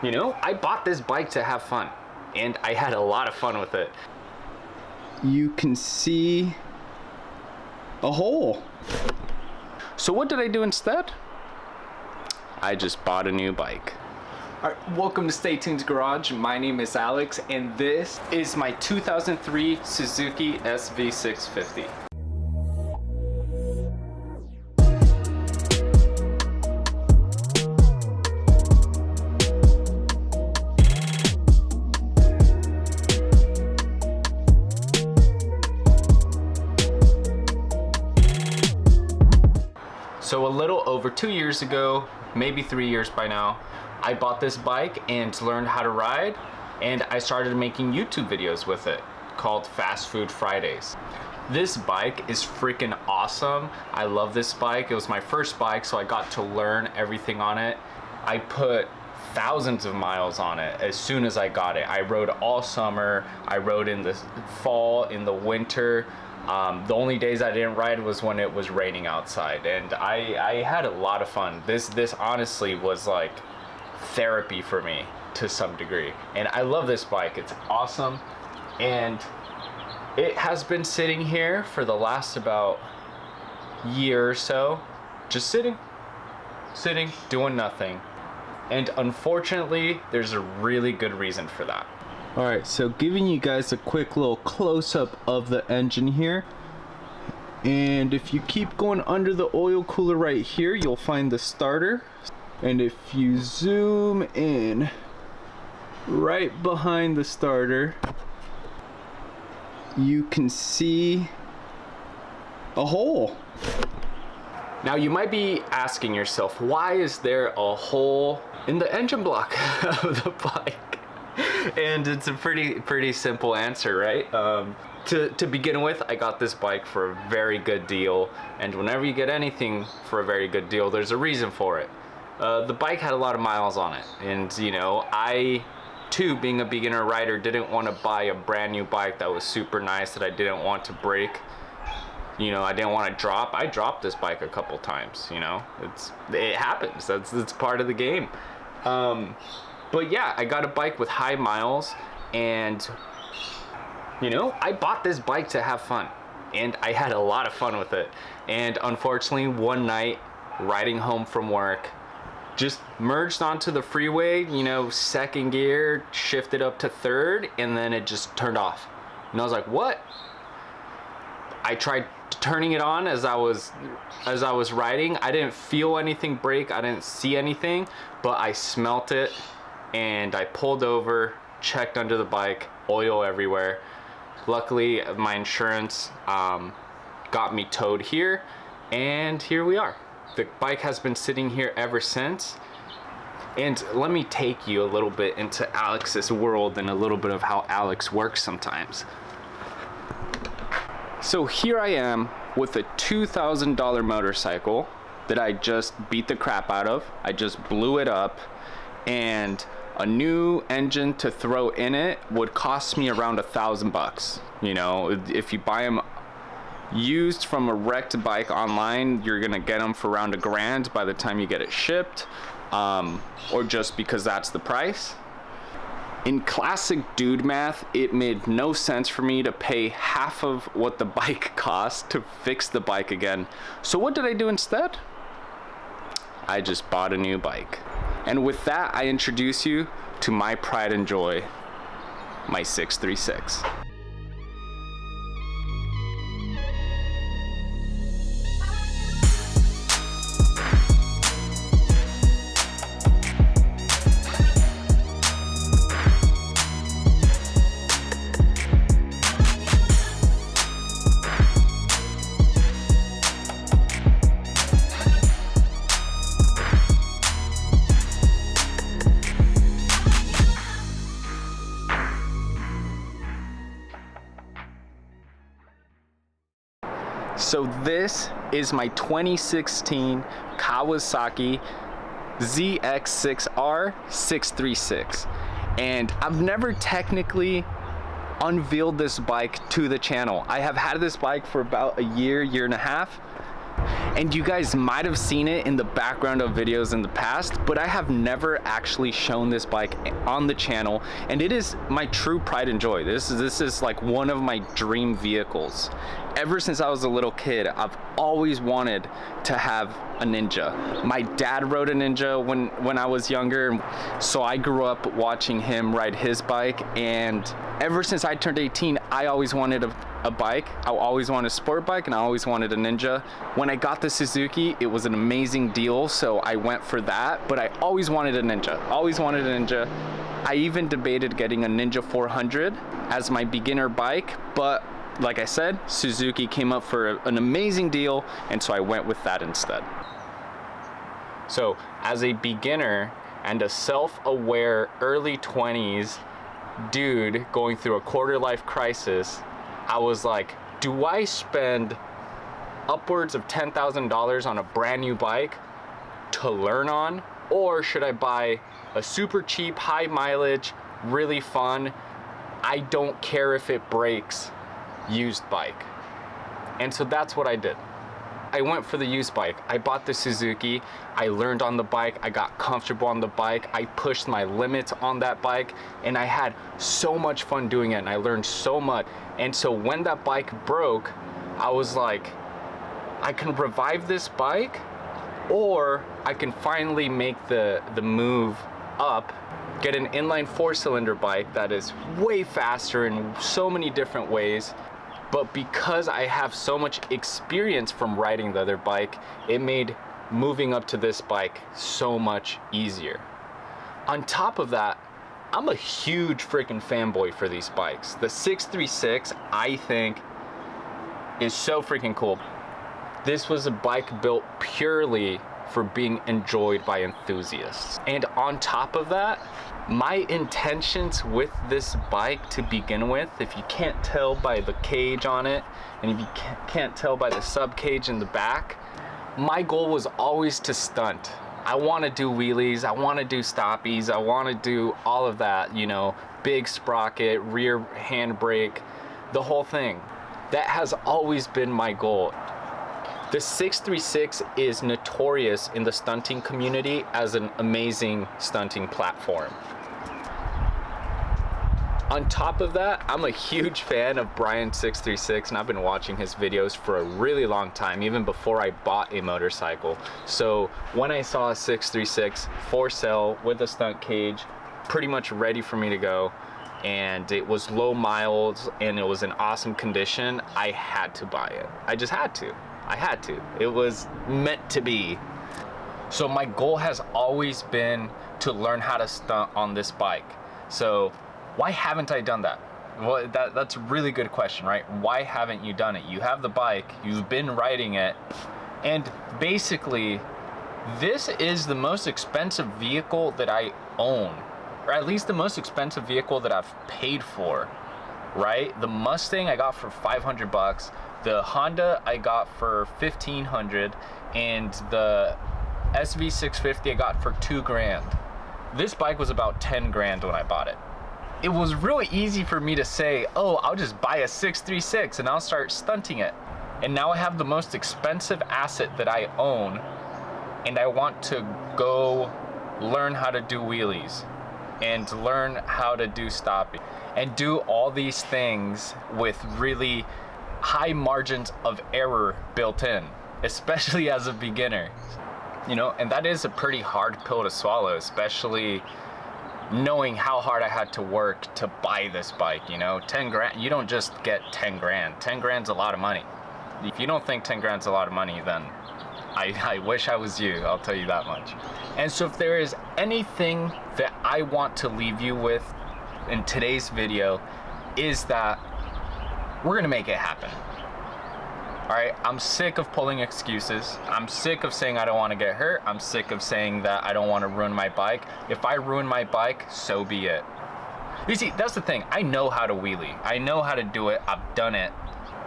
You know, I bought this bike to have fun, and I had a lot of fun with it. You can see a hole. So what did I do instead? I just bought a new bike. Alright, welcome to Stay Tuned Garage. My name is Alex, and this is my 2003 Suzuki SV650. So a little over 2 years ago, maybe 3 years by now, I bought this bike and learned how to ride, and I started making YouTube videos with it called Fast Food Fridays. This bike is freaking awesome. I love this bike. It was my first bike, so I got to learn everything on it. I put thousands of miles on it as soon as I got it. I rode all summer. I rode in the fall, in the winter. The only days I didn't ride was when it was raining outside, and I had a lot of fun. This honestly was like therapy for me to some degree, and I love this bike. It's awesome, and it has been sitting here for the last about year or so, just sitting, doing nothing, and unfortunately there's a really good reason for that. Alright, so giving you guys a quick little close-up of the engine here. And if you keep going under the oil cooler right here, you'll find the starter. And if you zoom in right behind the starter, you can see a hole. Now you might be asking yourself, why is there a hole in the engine block of the bike? And it's a pretty simple answer, right? To begin with, I got this bike for a very good deal, and whenever you get anything for a very good deal, there's a reason for it. The bike had a lot of miles on it, and you know, I too, being a beginner rider, didn't want to buy a brand new bike that was super nice that I didn't want to break. You know, I didn't want to drop. I dropped this bike a couple times, you know, it happens. That's part of the game. But yeah, I got a bike with high miles, and you know, I bought this bike to have fun, and I had a lot of fun with it. And unfortunately, one night riding home from work, just merged onto the freeway, you know, second gear, shifted up to third, and then it just turned off. And I was like, what? I tried turning it on as I was riding. I didn't feel anything break. I didn't see anything, but I smelt it. And I pulled over, checked under the bike, oil everywhere. Luckily, my insurance got me towed here, and here we are. The bike has been sitting here ever since. And let me take you a little bit into Alex's world and a little bit of how Alex works sometimes. So here I am with a $2,000 motorcycle that I just beat the crap out of. I just blew it up, and a new engine to throw in it would cost me around $1,000. You know, if you buy them used from a wrecked bike online, you're gonna get them for around $1,000 by the time you get it shipped, or just because that's the price. In classic dude math, it made no sense for me to pay half of what the bike cost to fix the bike again. So what did I do instead? I just bought a new bike. And with that, I introduce you to my pride and joy, my 636. So this is my 2016 Kawasaki ZX6R 636, and I've never technically unveiled this bike to the channel. I have had this bike for about a year and a half, And you guys might have seen it in the background of videos in the past, but I have never actually shown this bike on the channel, and it is my true pride and joy. This is like one of my dream vehicles. Ever since I was a little kid, I've always wanted to have a Ninja. My dad rode a Ninja when I was younger, so I grew up watching him ride his bike, and ever since I turned 18, I always wanted a bike. I always wanted a sport bike, and I always wanted a Ninja. When I got the Suzuki, it was an amazing deal, so I went for that, but I always wanted a Ninja. Always wanted a Ninja. I even debated getting a Ninja 400 as my beginner bike, but like I said, Suzuki came up for an amazing deal, and so I went with that instead. So as a beginner and a self-aware early 20s dude going through a quarter life crisis, I was like, do I spend upwards of $10,000 on a brand new bike to learn on, or should I buy a super cheap, high mileage, really fun, I don't care if it breaks used bike? And so that's what I did. I went for the used bike. I bought the Suzuki. I learned on the bike. I got comfortable on the bike. I pushed my limits on that bike, and I had so much fun doing it, and I learned so much. And so when that bike broke, I was like, I can revive this bike, or I can finally make the move up, get an inline 4-cylinder bike that is way faster in so many different ways. But because I have so much experience from riding the other bike, it made moving up to this bike so much easier. On top of that, I'm a huge freaking fanboy for these bikes. The 636, I think, is so freaking cool. This was a bike built purely for being enjoyed by enthusiasts. And on top of that, my intentions with this bike to begin with, if you can't tell by the cage on it, and if you can't tell by the sub cage in the back, my goal was always to stunt. I want to do wheelies, I want to do stoppies, I want to do all of that, you know, big sprocket, rear handbrake, the whole thing. That has always been my goal. The 636 is notorious in the stunting community as an amazing stunting platform. On top of that, I'm a huge fan of Brian 636, and I've been watching his videos for a really long time, even before I bought a motorcycle. So when I saw a 636 for sale with a stunt cage, pretty much ready for me to go, and it was low miles and it was in awesome condition, I had to buy it. I just had to. I had to. It was meant to be. So my goal has always been to learn how to stunt on this bike. So why haven't I done that? Well, that's a really good question, right? Why haven't you done it? You have the bike, you've been riding it, and basically this is the most expensive vehicle that I own, or at least the most expensive vehicle that I've paid for, right? The Mustang I got for 500 bucks. The Honda I got for 1,500, and the SV650 I got for 2 grand. This bike was about 10 grand when I bought it. It was really easy for me to say, oh, I'll just buy a 636 and I'll start stunting it. And now I have the most expensive asset that I own, and I want to go learn how to do wheelies and learn how to do stopping and do all these things with really high margins of error built in, especially as a beginner, you know. And that is a pretty hard pill to swallow, especially knowing how hard I had to work to buy this bike. You know, 10 grand, you don't just get 10 grand. 10 grand's a lot of money. If you don't think 10 grand's a lot of money, then I wish I was you, I'll tell you that much. And so if there is anything that I want to leave you with in today's video, is that we're gonna make it happen. All right, I'm sick of pulling excuses. I'm sick of saying I don't want to get hurt. I'm sick of saying that I don't want to ruin my bike. If I ruin my bike, so be it. You see, that's the thing. I know how to wheelie. I know how to do it. I've done it.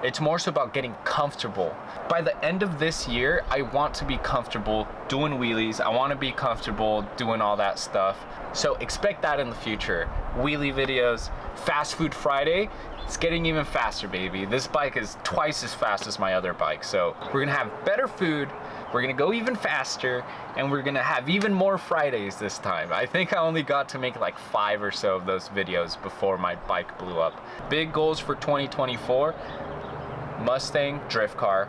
It's more so about getting comfortable. By the end of this year, I want to be comfortable doing wheelies. I want to be comfortable doing all that stuff. So expect that in the future. Wheelie videos, Fast Food Friday. It's getting even faster, baby. This bike is twice as fast as my other bike. So we're gonna have better food, we're gonna go even faster, and we're gonna have even more Fridays this time. I think I only got to make like 5 or so of those videos before my bike blew up. Big goals for 2024, Mustang drift car,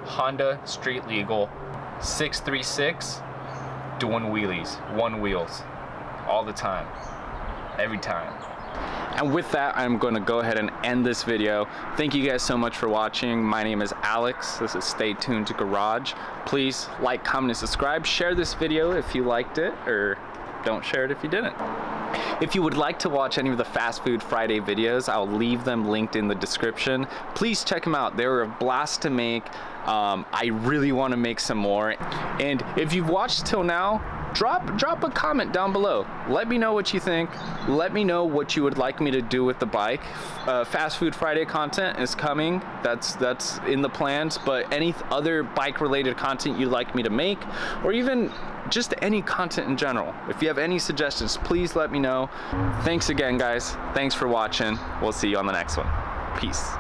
Honda street legal, 636, doing wheelies, one wheels, all the time, every time. And with that, I'm going to go ahead and end this video. Thank you guys so much for watching. My name is Alex. This is Stay Tuned to Garage. Please like, comment, and subscribe. Share this video if you liked it, or don't share it if you didn't. If you would like to watch any of the Fast Food Friday videos, I'll leave them linked in the description. Please check them out. They were a blast to make. I really want to make some more. And if you've watched till now, drop a comment down below. Let me know what you think. Let me know what you would like me to do with the bike. Fast Food Friday content is coming. That's in the plans. But any other bike related content you'd like me to make, or even just any content in general, if you have any suggestions, please let me know. Thanks again, guys. Thanks for watching. We'll see you on the next one. Peace.